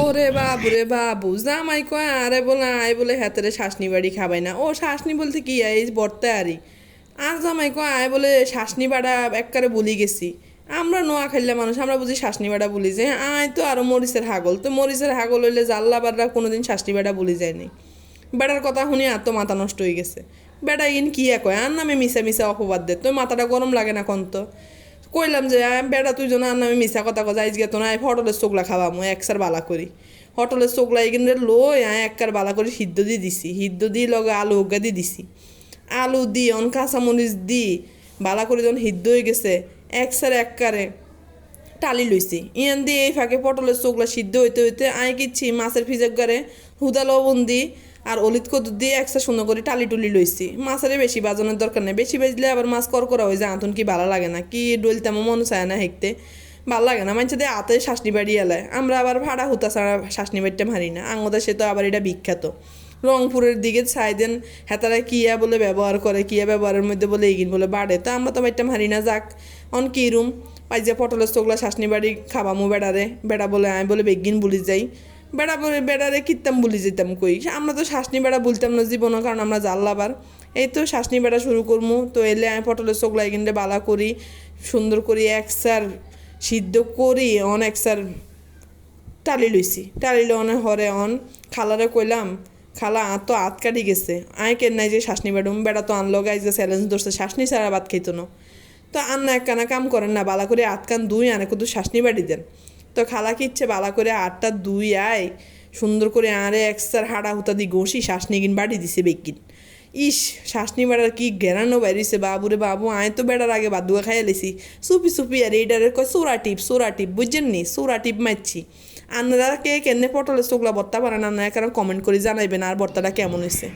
ওরে বাবু রে বাবু, জামাই কয় আরে বলে আয় বলে হাতেরে শাসনি বাড়ি খাবাই না। ও শাসনি বলতে কি এই বর্তে আরি। আর জামাই কয় আয় বলে শাসনি বাড়া একবারে বলি গেছি। আমরা নোয়া খাইলে মানুষ আমরা বুঝি শাসনি বাড়া বলি যে আয় তো আরো মরিচের হাগল, তো মরিচের হাগল হইলে জাল্লা বাড়া কোনোদিন শাসনি বাড়া বলি যায়নি। বেড়ার কথা শুনি আর তো মাথা নষ্ট হয়ে গেছে। বেড়া ইন কি কয় আর নামে মিশা মিশা অপবাদ দে, তো মাথাটা গরম লাগে না কন্ত। কইলাম যে বেড়া তুই জন আর নামে মিশা কথা কথা আইজ তো না হটলের চোখলা খাওয়ামো একসার বালা করি। হটলের চোখলা এখানে লই একবার বালা করে সিদ্ধ দিয়ে দিছি, সিদ্ধ দিয়ে লগে আলু উগা দিয়ে দিছি। আলু দি অন কাঁচামরিচ দি বালা করে যখন সিদ্ধ হয়ে গেছে একসার এককারে টালি লইছি। ইয়ান দিয়ে এই ফাঁকে পটলের চোখলা সিদ্ধ হইতে হইতে আয় কিচ্ছি মাছের ফিজেক গারে হুদা লবণ দি আর অলিত কদু দিয়ে একসাথে সুন্দর করে টালি টুলি লইছি। মাছের বেশি বাজনের দরকার নেই, বেশি বাজলে আবার মাছ করকরা হয়ে যায়, আঁতুন কি ভালো লাগে না, কি ডলতামো মন চায় না হেঁকতে, ভালো লাগে না। মানুষের দিয়ে হাতে শাসনি বাড়ি এলায়, আমরা আবার ভাড়া হুতা ছাড়া শাসনি বাড়িটা মারি না। আঙদা সে তো আবার এটা বিখ্যাত। রংপুরের দিকে ছাইদেন হেতারা কিয়া বলে ব্যবহার করে, কিয়া ব্যবহারের মধ্যে বলে এগিন বলে বাড়ে, তো আমরা তো বাড়িটা মারি না। যাক অন কি রুম পাইজা পটলের চোখলা শাসনি বাড়ি খাবামু বেড়ারে, বেড়া বলে আমি বলে বেগিন বলি যাই। বেড়া বলে বেড়ারে কিতাম বলি যেতাম কই, আমরা তো শাসনি বেড়া বলতাম না জীবনও, কারণ আমরা জাল্লাবার। এই তো শাসনি বেড়া শুরু করমু, তো এলে আমি পটলের চোখলা এগিনটা বালা করি সুন্দর করি একসার সিদ্ধ করি অন একসার টালি লইছি। টালিলে অনে হরে অন খালারে কইলাম খালা তো আত কাটি গেছে, আয় কেন নাই যে শাসনি বেডুম। বেড়া তো আনলো গাইজ চ্যালেঞ্জ ধরছে শাসনি ছাড়া ভাত খাইতো না। তো আন্না একখানা কাম করেন না, বালা করে আটকান দুই আনে কিন্তু শাসনি বাড়ি দেন। তো খালা কি ইচ্ছে বালা করে আটটা দুই আয় সুন্দর করে আরে একসার হাড়া হুতা দি ঘষি শাসনি কিন বাড়ি দিছে বেগিন। ইস শাসনি বেড়ার কি গেরানো বাইরিছে বাবুরে বাবু, আয় তো বেড়ার আগে বাদুয়া খাইয়া লেছি সুপি সুপি। আর এইটারে কয় সোরা টিপ বুঝছেন নি, সোরা টিপ মারছি। আপনারা কে কেনে পটলের চোখলা ভর্তা পারেন, আপনারা কারণ কমেন্ট করে জানাইবেন আর ভর্তাটা কেমন হয়েছে।